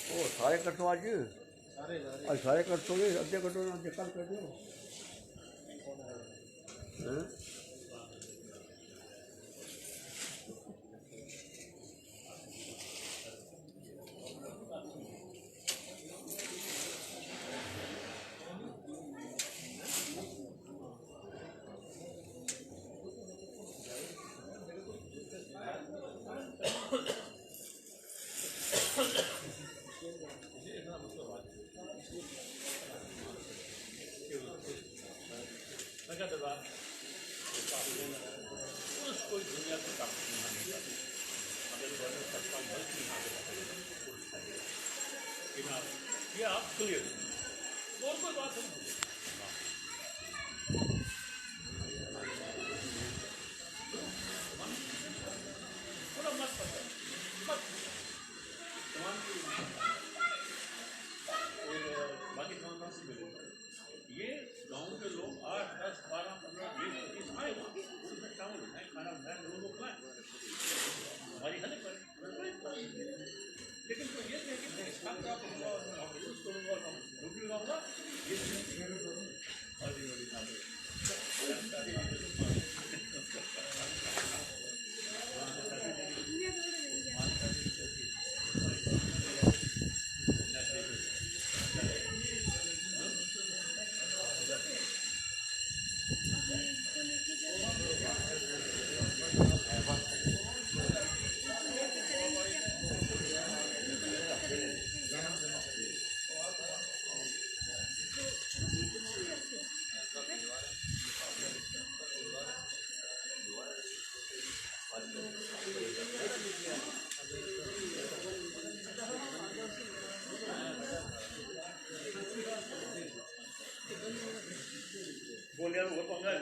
ओ सारे कटो आज सारे कटोगे अद्धे कटो अद्धे कल कर दो कोई दुनिया को ताकत नहीं करती अगर ये आप क्लियर और कोई बात नहीं थोड़ा मत पता मत बाकी खानदान से मिले ये गाँव के लोग 8, 10, 12, 15, 20, 25 आएगा उसमें टाउन है खाना बनाए लोगों को हमारी हेल्प करें लेकिन तो ये है कि पाकिस्तान का बोलिए वो पंगा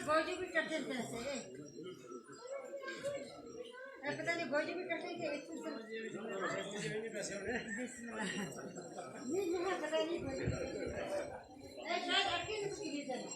गोजी भी करते थे ऐसे पता नहीं गोजी भी करते थे नहीं नहीं पता नहीं गोजी शायद अकेले उसकी रीजन है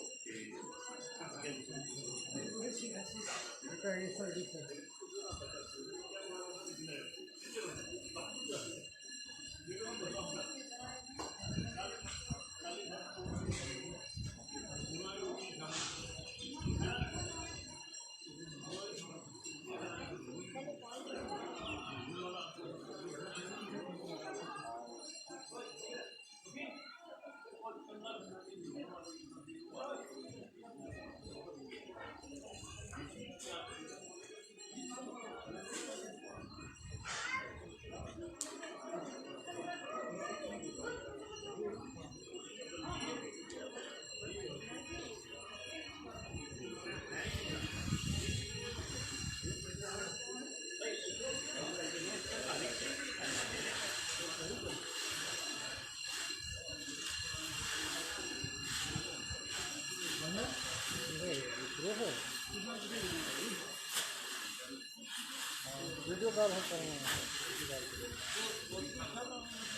वीडियो कॉल हम करेंगे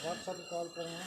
व्हाट्सएप कॉल करेंगे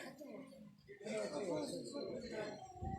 खत्म हो गया